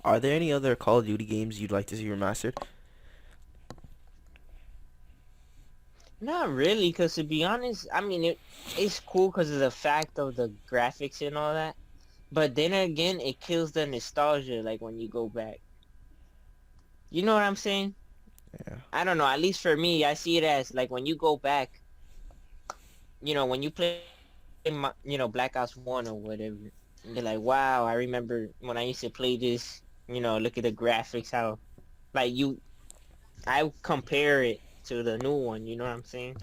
Are there any other Call of Duty games you'd like to see remastered? Not really, cause to be honest, I mean it's cool cause of the fact of the graphics and all that. But then again, it kills the nostalgia. Like when you go back, you know what I'm saying? Yeah. I don't know. At least for me, I see it as like when you go back, when you play, Black Ops 1 or whatever, and you're like, wow, I remember when I used to play this. Look at the graphics, how like I compare it to the new one. You know what I'm saying?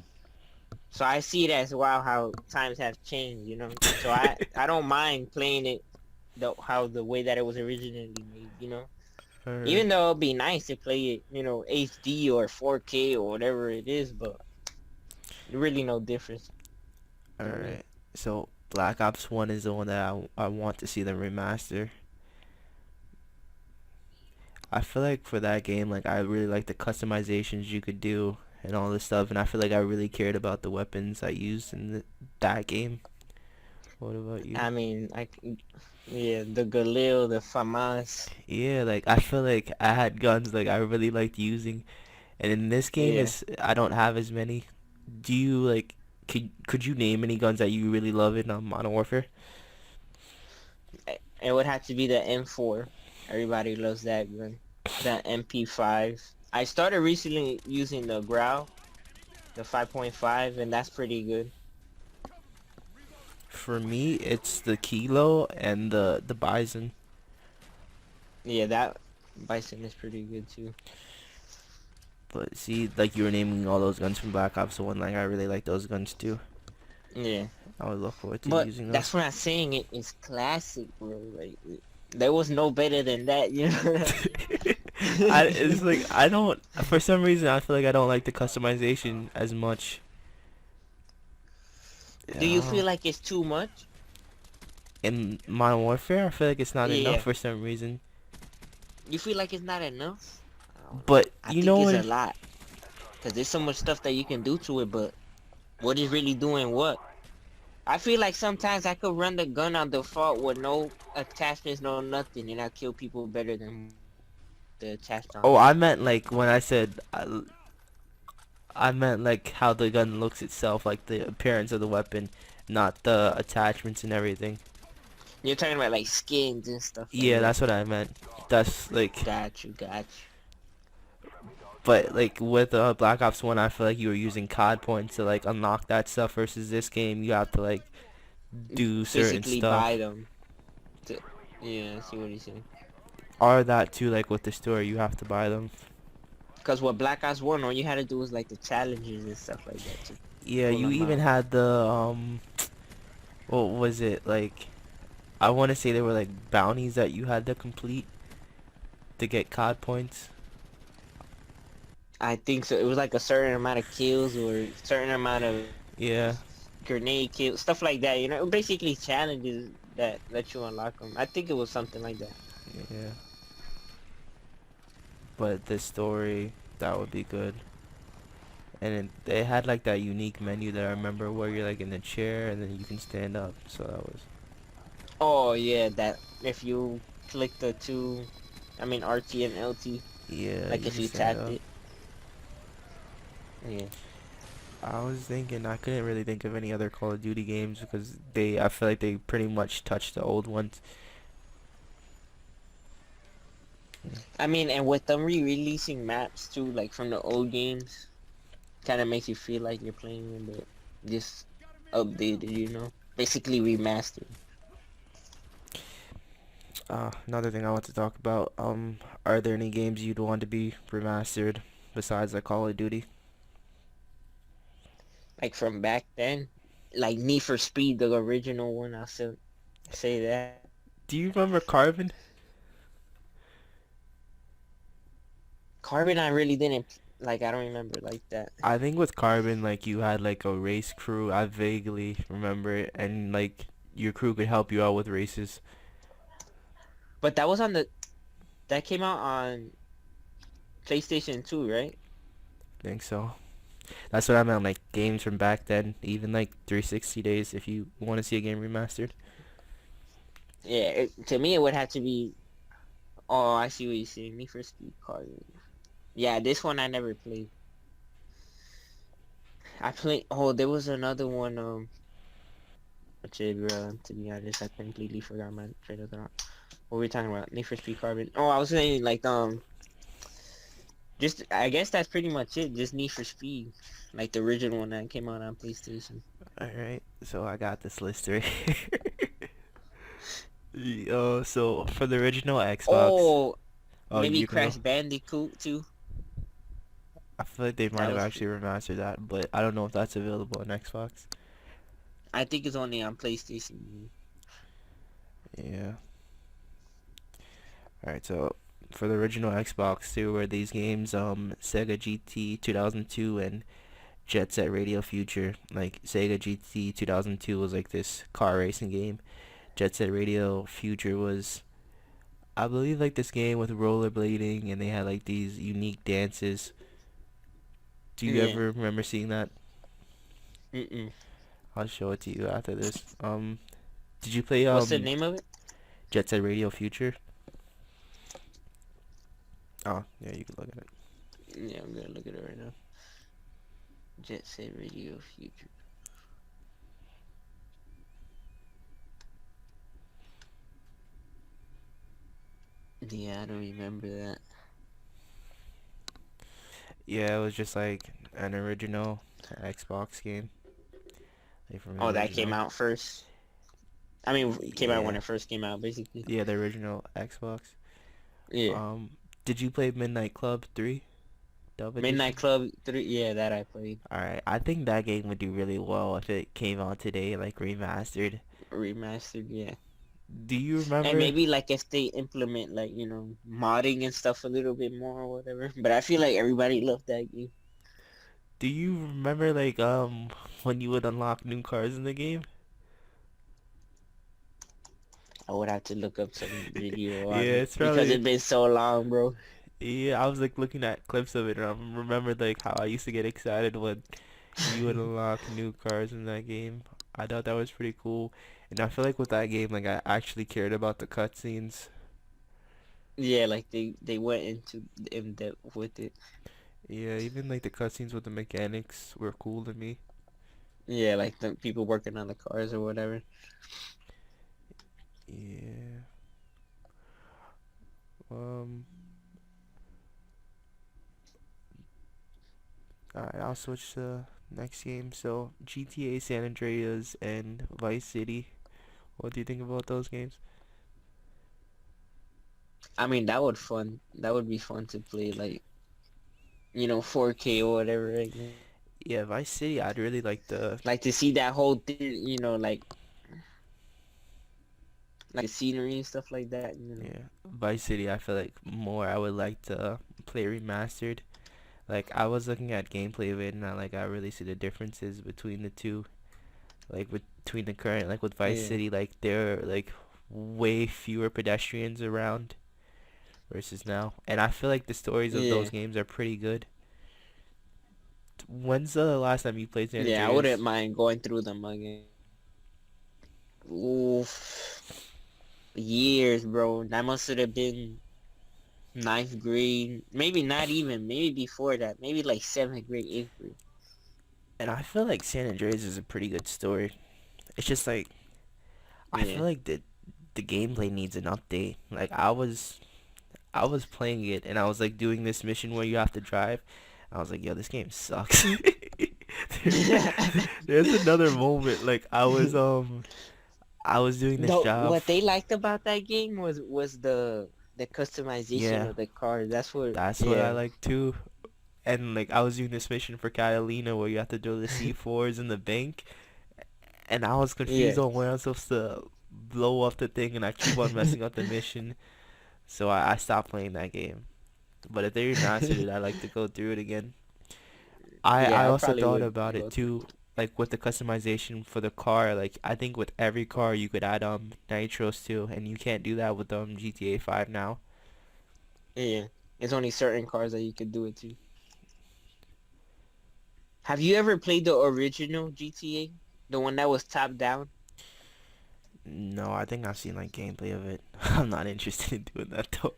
So I see it as wow, how times have changed. So I don't mind playing it the way that it was originally made. Alright. Even though it'd be nice to play it, HD or 4K or whatever it is, but really no difference to me. Alright. So Black Ops 1 is the one that I want to see them remaster. I feel like for that game, like I really like the customizations you could do and all this stuff, and I feel like I really cared about the weapons I used in that game. What about you? I mean, yeah, the Galil, the FAMAS, Yeah, like I feel like I had guns like I really liked using, and in this game yeah. is I don't have as many. Do you like? Could you name any guns that you really love in Modern Warfare? It would have to be the M4. Everybody loves that gun. The MP5. I started recently using the Growl, the 5.5, and that's pretty good. For me, it's the Kilo and the Bison. Yeah, that Bison is pretty good too. But see, like you were naming all those guns from Black Ops 1, like I really like those guns too. Yeah. I would look forward to But using those. that's what I'm saying. It is classic, bro. Like there was no better than that, you know. It's like I don't for some reason I feel like I don't like the customization as much. Do Yeah, I you don't know. feel like it's too much? In Modern Warfare, I feel like it's not enough Yeah. for some reason. You feel like it's not enough? I don't know. But I you think know it's what? a lot because there's so much stuff that you can do to it, but what is really doing what? I feel like sometimes I could run the gun on default with no attachments, no nothing, and I kill people better than the attached on Oh, it. I meant like when I said I meant like how the gun looks itself, like the appearance of the weapon, not the attachments and everything. You're talking about like skins and stuff like Yeah, that. that's what I meant. That's like, Got you, got you. but like with Black Ops 1, I feel like you were using COD points to like unlock that stuff versus this game, you have to like do certain Basically buy stuff. them. To, yeah, I see what he's saying. Or that too, like with the store, you have to buy them. Because what Black Ops 1, all you had to do was like the challenges and stuff like that to Yeah, pull you them even out. had the what was it like? I want to say there were like bounties that you had to complete to get COD points. I think so. It was like a certain amount of kills or a certain amount of Yeah, grenade kills, stuff like that. Basically challenges that let you unlock them. I think it was something like that. yeah. But the story that would be good. And they had like that unique menu that I remember where you're like in the chair and then you can stand up. So that was Oh yeah, that if you click the RT and LT, yeah, like you if can you stand tapped up. it. Yeah. I was thinking I couldn't really think of any other Call of Duty games because I feel like they pretty much touched the old ones. Yeah. And with them re-releasing maps too, like from the old games, kind of makes you feel like you're playing them, but just updated. Basically remastered. Another thing I want to talk about. Are there any games you'd want to be remastered besides like Call of Duty? Like from back then, like Need for Speed, the original one. I'll still say that. Do you remember Carbon? Carbon, I really didn't like. I don't remember like that. I think with Carbon, like you had like a race crew. I vaguely remember it, and like your crew could help you out with races. But that came out on PlayStation 2, right? I think so. That's what I meant, like games from back then, even like 360 days. If you want to see a game remastered, Yeah. To me, it would have to be Oh, I see what you're saying. Need for Speed Carbon. Yeah, this one I never played. I played. Oh, there was another one. Which, bro, to be honest, I completely forgot my train of thought. What were we talking about? Need for Speed Carbon. Oh, I was saying like just I guess that's pretty much it. Just Need for Speed, like the original one that came out on PlayStation. All right, so I got this list right here. So for the original Xbox, Oh, oh, maybe you can go. Crash Bandicoot too. I feel like they might That have was actually remastered that, but I don't know if that's available on Xbox. I think it's only on PlayStation. Yeah. All right, so for the original Xbox, there were these games, Sega GT 2002 and Jet Set Radio Future. Like Sega GT 2002 was like this car racing game. Jet Set Radio Future was, I believe, like this game with rollerblading, and they had like these unique dances. Do you Yeah. ever remember seeing that? Mm-mm. I'll show it to you after this. Did you play What's the name of it? Jet Set Radio Future? Oh, yeah, you can look at it. Yeah, I'm gonna look at it right now. Jet Set Radio Future. Yeah, I don't remember that. Yeah, it was just like an original Xbox game, like from the Oh, that came original. out first. I mean, it came out when Yeah, it first came out, basically. yeah, the original Xbox. Yeah. Um, did you play Midnight Club 3 Dub Midnight Edition? Club 3. Yeah, that I played. Alright, I think that game would do really well if it came out today, like remastered. Remastered, yeah. Do you And remember? maybe like if they implement like, modding and stuff a little bit more or whatever. But I feel like everybody loved that game. Do you remember like when you would unlock new cars in the game? I would have to look up some video on Yeah, it it's because probably. it's been so long, bro. Yeah, I was like looking at clips of it, and I remember like how I used to get excited when you would unlock new cars in that game. I thought that was pretty cool, and I feel like with that game, like I actually cared about the cutscenes. Yeah, like they went into in depth with it. Yeah, even like the cutscenes with the mechanics were cool to me. Yeah, like the people working on the cars or whatever. Yeah. Um. Alright, I'll switch to next game. So GTA San Andreas and Vice City. What do you think about those games? I mean, that would be fun to play like, 4K or whatever right now. Yeah, Vice City. I'd really like the. Like to see that whole thing, like the scenery and stuff like that. Yeah, Vice City. I feel like more. I would like to play remastered. Like I was looking at gameplay of it, and I really see the differences between the two. Like between the current, like with Vice Yeah. City, like there are like way fewer pedestrians around versus now, and I feel like the stories of those Yeah. games are pretty good. When's the last time you played San Yeah, I wouldn't Andreas? mind going through them again. Oof. Years, bro. That must have been ninth grade. Maybe not even. Maybe before that. Maybe like seventh grade, eighth grade. And I feel like San Andreas is a pretty good story. It's just like I Yeah. feel like the gameplay needs an update. Like I was playing it and I was like doing this mission where you have to drive. I was like, yo, this game sucks. There's another moment like I was doing this No, job. what they liked about that game was the customization Yeah, of the car. That's what. that's what I Yeah. like too. And like I was doing this mission for Catalina where you have to do the C4s in the bank, and I was confused Yeah. on where I'm supposed to blow up the thing, and I keep on messing up the mission. So I stopped playing that game. But if they remastered it, I'd like to go through it again. I Yeah, I also probably thought would about it go through. too, like with the customization for the car. Like I think with every car you could add nitros too, and you can't do that with GTA 5 now. Yeah. It's only certain cars that you could do it to. Have you ever played the original GTA? The one that was top down? No, I think I've seen like gameplay of it. I'm not interested in doing that though.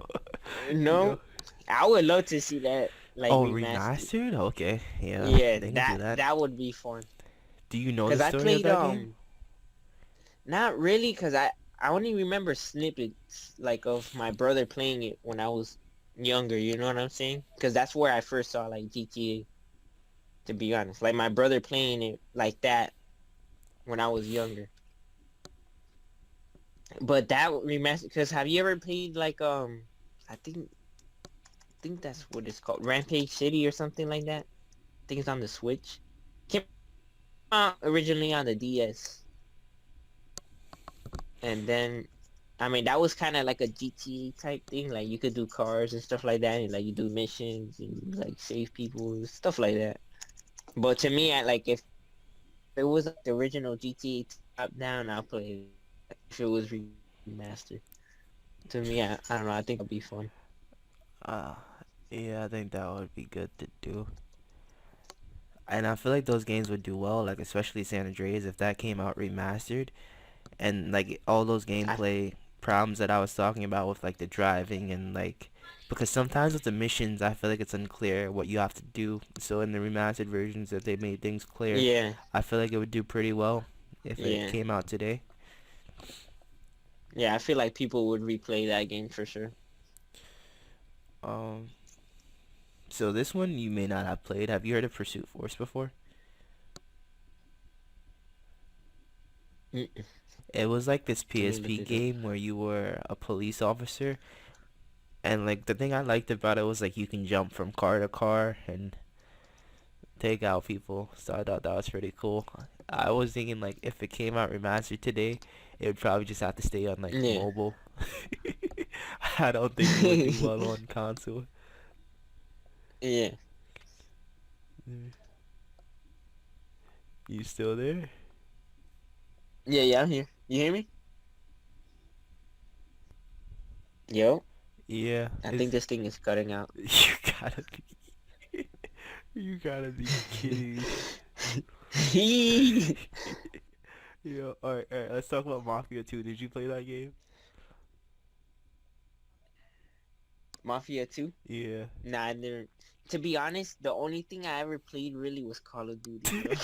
You know? No, I would love to see that like Oh, remastered. remastered? Okay, yeah, Yeah, they can do that that. that would be fun. Do you know the Cause I story of played that game? not really, cause I only remember snippets like of my brother playing it when I was younger. You know what I'm saying? Cause that's where I first saw like GTA. To be honest, like my brother playing it like that when I was younger. But that remastered. Cause have you ever played like I think that's what it's called, Rampage City or something like that. I think it's on the Switch. Came out originally on the DS, and then I mean that was kind of like a GTA type thing. Like you could do cars and stuff like that, and like you do missions and like save people and stuff like that. But to me, I like if it was like the original GTA top down, I'll play it. If it was remastered, to me, I don't know. I think that'll be fun. Uh, yeah, I think that would be good to do. And I feel like those games would do well, like especially San Andreas if that came out remastered, and like all those I gameplay problems that I was talking about with like the driving and like because sometimes with the missions I feel like it's unclear what you have to do. So in the remastered versions that they made things clear, yeah I feel like it would do pretty well if it yeah came out today. yeah. I feel like people would replay that game for sure. Um, so this one you may not have played. Have you heard of Pursuit Force before? Mm-mm. It was like this Let me look PSP it up. game where you were a police officer, and like the thing I liked about it was like you can jump from car to car and take out people. So I thought that was pretty cool. I was thinking like if it came out remastered today, it would probably just have to stay on like Yeah. mobile. I don't think it would do well on console. Yeah. Mm. You still there? Yeah, yeah, I'm here. You hear me? Yo, Yeah. I think Is this thing is cutting out. you gotta be you gotta be kidding me. Yo, alright, let's talk about Mafia 2. Did you play that game? Mafia 2? Yeah. Nah, I never. To be honest, the only thing I ever played really was Call of Duty, bro.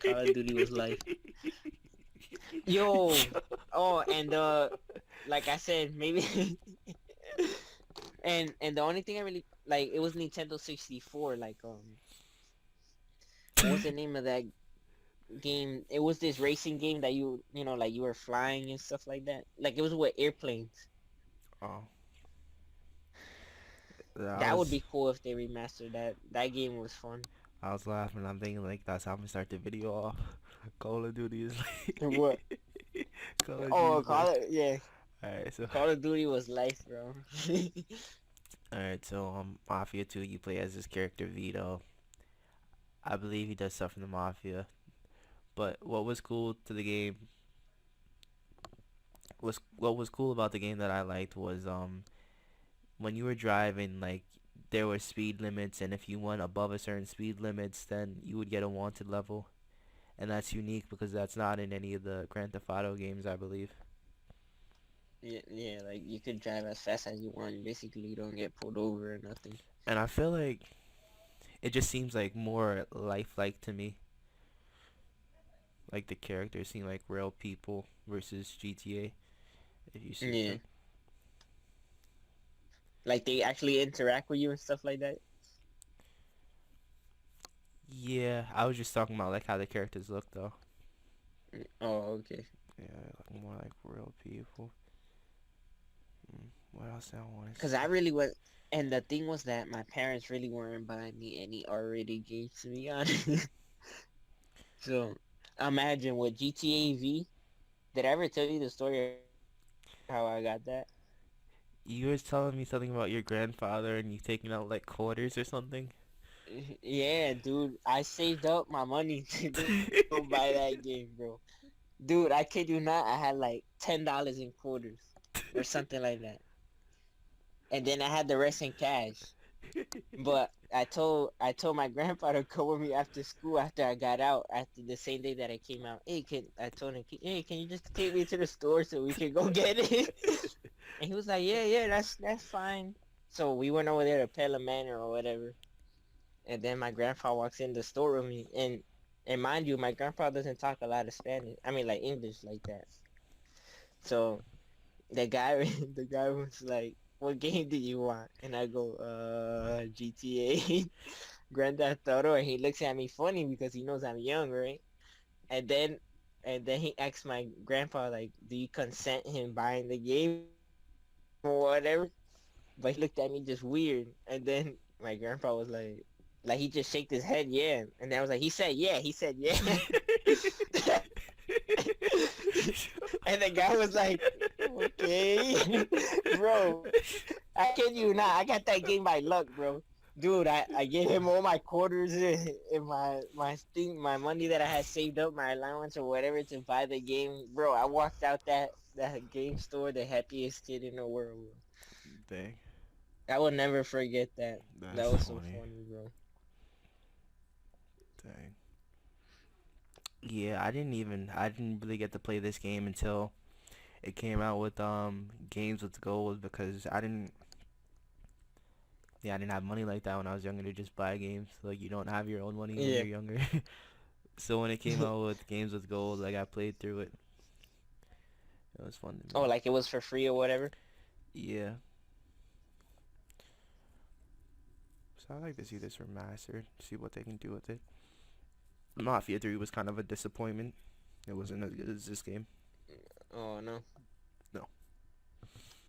Call of Duty was life. Yo. Oh, and like I said, maybe and the only thing I really like it was Nintendo 64. Like what was the name of that game? It was this racing game that you know like you were flying and stuff like that. Like it was with airplanes. Oh, that That would was be cool if they remastered that. That game was fun. I was laughing. I'm thinking like that's how I'm gonna start the video off. Call of Duty is What? like Call of Duty Oh, is like. Yeah. Alright, so Call of Duty was life, bro. alright, so Mafia 2, you play as this character Vito. I believe he does stuff in the Mafia. But what was cool about the game that I liked was when you were driving, like there were speed limits, and if you went above a certain speed limits, then you would get a wanted level, and that's unique because that's not in any of the Grand Theft Auto games, I believe. Yeah, yeah, like you could drive as fast as you want. Basically, you don't get pulled over or nothing. And I feel like it just seems like more lifelike to me. Like the characters seem like real people versus GTA. If you see, Yeah, like, like they actually interact with you and stuff like that. yeah, I was just talking about like how the characters look though. Oh, okay. Yeah, like more like real people. What else I want to Cause I say? really was, and the thing was that my parents really weren't buying me any R-rated games, to be honest. So imagine with GTA V. Did I ever tell you the story of how I got that? You was telling me something about your grandfather and you taking out like quarters or something. Yeah, dude, I saved up my money to go buy that game, bro. Dude, I kid you not, I had like $10 in quarters or something like that, and then I had the rest in cash. But I told my grandpa to come with me after school after I got out after the same day that I came out. Hey, can I told him, hey, can you just take me to the store so we can go get it? And he was like, yeah, yeah, that's fine. So we went over there to Pella Manor or whatever. And then my grandpa walks in the store with me, and mind you, my grandpa doesn't talk a lot of Spanish. I mean, like English like that. So the guy, the guy was like, "What game do you want?" And I go, GTA, Grand Theft Auto." And he looks at me funny because he knows I'm young, right? And then, and then he asks my grandpa, like, "Do you consent him buying the game or whatever?" But he looked at me just weird. And then my grandpa was like he just shaked his head, yeah. And then I was like, he said, yeah, he said, yeah. And the guy was like, okay, bro. I kid you not. I got that game by luck, bro. Dude, I gave him all my quarters and my money that I had saved up, my allowance or whatever to buy the game. Bro, I walked out that game store the happiest kid in the world, bro. Dang, I will never forget that. That that's was so funny. funny, bro. Dang. Yeah, I didn't really get to play this game until it came out with games with gold because I didn't have money like that when I was younger to just buy games. Like you don't have your own money when Yeah. you're younger. So when it came out with games with gold, like I played through it. It was fun to Oh, me. like it was for free or whatever? Yeah. So I like to see this remastered, see what they can do with it. Mafia 3 was kind of a disappointment. It wasn't as good as this game. Oh, no.